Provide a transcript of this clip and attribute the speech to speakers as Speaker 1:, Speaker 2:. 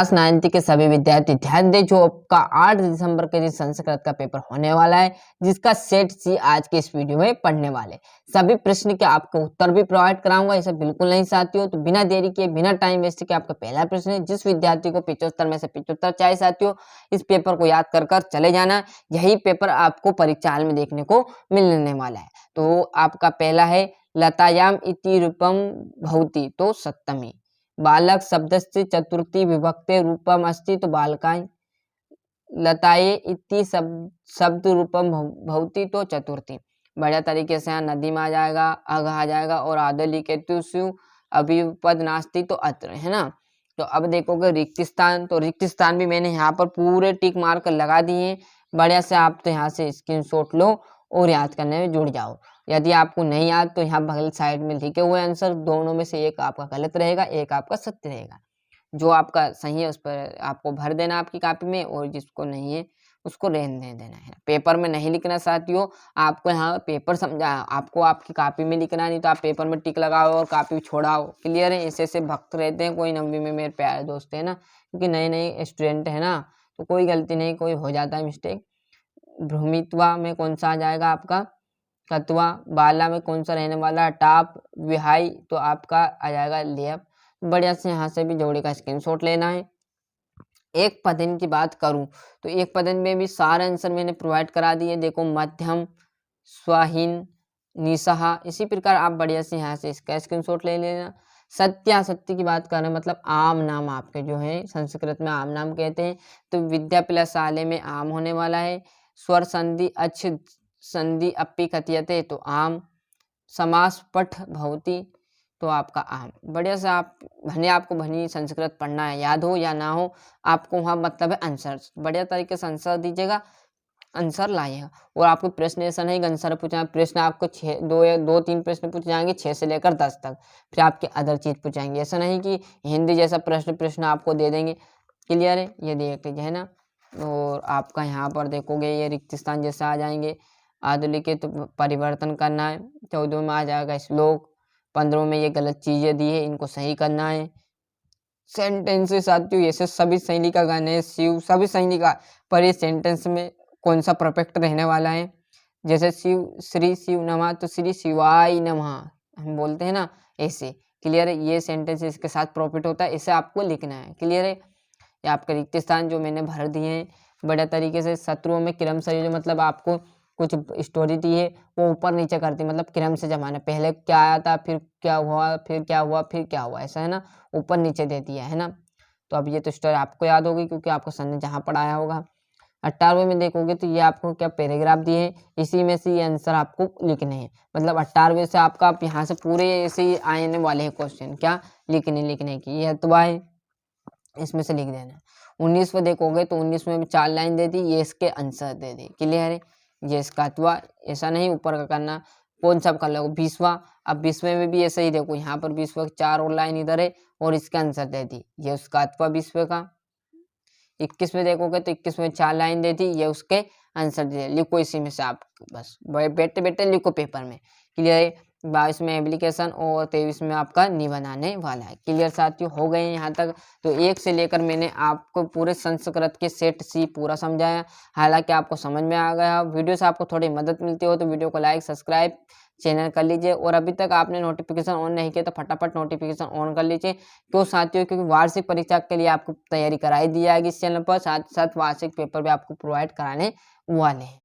Speaker 1: Class 9th के सभी विद्यार्थी ध्यान दें, जो आपका 8 दिसंबर के दिन संस्कृत का पेपर होने वाला है, जिसका सेट सी आज के इस वीडियो में पढ़ने वाले। सभी प्रश्न के आपको उत्तर भी प्रोवाइड कराऊंगा, ऐसा बिल्कुल नहीं साथियों। तो बिना देरी के, बिना टाइम वेस्ट के आपका पहला प्रश्न है। जिस विद्यार्थी को 75 में से 75 चाहिए साथियों, इस पेपर को याद कर कर चले जाना। यही पेपर आपको परीक्षा हाल में देखने को मिलने वाला है। तो आपका पहला है, लतायाम इति रूपम भवति, तो सप्तमी। बालक शब्दस्य चतुर्थी विभक्ते रूपम अस्ति, तो बालकाय। लताये इति शब्द रूपम भवति, तो चतुर्थी। बढ़िया तरीके से यहाँ नदी में आ जाएगा, अघ आ जाएगा, और आदली के तुषु अभिपद नास्ति, तो अत्र, है ना। तो अब देखोगे रिक्त स्थान, तो रिक्त स्थान भी मैंने यहाँ पर पूरे टिक मार कर लगा दिए। बढ़िया से आप तो यहाँ से स्क्रीनशॉट लो और याद करने में जुड़ जाओ। यदि आपको नहीं याद तो यहाँ बगल साइड में लिखे हुए आंसर, दोनों में से एक आपका गलत रहेगा, एक आपका सत्य रहेगा। जो आपका सही है उस पर आपको भर देना आपकी कॉपी में, और जिसको नहीं है उसको रहने देना है। पेपर में नहीं लिखना साथियों, आपको यहाँ पेपर समझा, आपको आपकी कॉपी में लिखना, नहीं तो आप पेपर में टिक लगाओ और कॉपी छोड़ाओ। क्लियर है। ऐसे ऐसे भक्त रहते हैं कोई नवी में, मेरे प्यारे दोस्त है ना, क्योंकि नए नए स्टूडेंट है ना, तो कोई गलती नहीं, कोई हो जाता है मिस्टेक। भ्रूमित्वा में कौन सा आ जाएगा आपका, कत्वा। बाला में कौन सा रहने वाला, टाप। विहाई तो आपका आ जाएगा लेप। बढ़िया से यहाँ से भी जोड़ी का स्क्रीनशॉट लेना है। एक पदन की बात करूं तो एक पदन में भी सारे आंसर मैंने प्रोवाइड करा दिए। देखो, मध्यम, स्वाहीन, निसहा। इसी प्रकार आप बढ़िया से यहाँ से इसका स्क्रीनशॉट ले लेना। सत्य, सत्य की बात कर रहे हैं, मतलब आम नाम आपके जो है संस्कृत में आम नाम कहते हैं, तो विद्या प्लस साले में आम होने वाला है। स्वर संधि अच्छ संधि अपी कथियते, तो आम। समास पठ भवति, तो आपका आम। बढ़िया से आप भले आपको भनी संस्कृत पढ़ना है, याद हो या ना हो, आपको वहाँ मतलब है आंसर। बढ़िया तरीके से आंसर दीजिएगा, आंसर लाइएगा। और आपको प्रश्न ऐसा नहीं कि आंसर पूछा, प्रश्न आपको 2-3 प्रश्न पूछे जाएंगे 6 से लेकर 10 तक, फिर आपके अदर चीज पूछाएंगे। ऐसा नहीं कि हिंदी जैसा प्रश्न आपको दे देंगे। क्लियर है, ये देख लीजिए, है ना। और आपका यहाँ पर देखोगे ये रिक्त स्थान जैसा आ जाएंगे। आदुलिखित तो परिवर्तन करना है। 14 में आ जाएगा श्लोक। 15 में ये गलत चीजें दी है, इनको सही करना है। सेंटेंसेस साथियों ऐसे सभी सही लिखा, गणेश, शिव सभी सही लिखा, पर ये सेंटेंस में कौन सा परफेक्ट रहने वाला है। जैसे शिव, श्री शिव नमः, तो श्री शिवाय नमः हम बोलते हैं ना, ऐसे। क्लियर है, ये सेंटेंस इसके साथ प्रॉफिट होता है, इसे आपको लिखना है। क्लियर है। ये आपके रिक्त स्थान जो मैंने भर दिए हैं बढ़िया तरीके से। शत्रुओं में क्रम से, जो मतलब आपको कुछ स्टोरी दी है वो ऊपर नीचे करती, मतलब क्रम से जमाना, पहले क्या आया था, फिर क्या हुआ, फिर क्या हुआ, फिर क्या हुआ, ऐसा है ना, ऊपर नीचे दे दिया है ना। तो अब ये तो स्टोरी आपको याद होगी, क्योंकि आपको सर ने जहाँ पढ़ाया होगा। 18वें में देखोगे तो ये आपको क्या पैराग्राफ दिए हैं, इसी में से ये आंसर आपको लिखने हैं। मतलब 18वें से आपका आप यहाँ से पूरे ऐसे ही आने वाले हैं क्वेश्चन, क्या लिखने की। ये अथवा है, इसमें से लिख देना। 19वें देखोगे तो 19वें में 4 लाइन दे दी, ये इसके आंसर दे दी। क्लियर है। ये इसका अथवा, ऐसा नहीं ऊपर का करना, कौन सा कर लो 20वां। अब 20वें में भी ऐसा ही देखो, यहाँ पर 20वां 4 और लाइन इधर है, और इसका आंसर दे दी, ये उसका अथवा 20वें का। 21वें देखोगे तो 21वें 4 लाइन दे दी, ये उसके आंसर दे। लिखो इसी में से आप, बस बैठे बैठे लिखो पेपर में। क्लियर है। 22 में एप्लीकेशन, और 23 में आपका निबंध आने वाला है। क्लियर साथियों, हो गए हैं यहाँ तक। तो 1 से लेकर मैंने आपको पूरे संस्कृत के सेट सी पूरा समझाया। हालांकि आपको समझ में आ गया। वीडियो से आपको थोड़ी मदद मिलती हो तो वीडियो को लाइक, सब्सक्राइब चैनल कर लीजिए। और अभी तक आपने नोटिफिकेशन ऑन नहीं किया तो फटाफट नोटिफिकेशन ऑन कर लीजिए। क्यों साथियों, क्योंकि वार्षिक परीक्षा के लिए आपको तैयारी कराई दी जाएगी इस चैनल पर, साथ साथ वार्षिक पेपर भी आपको प्रोवाइड कराने वाले हैं।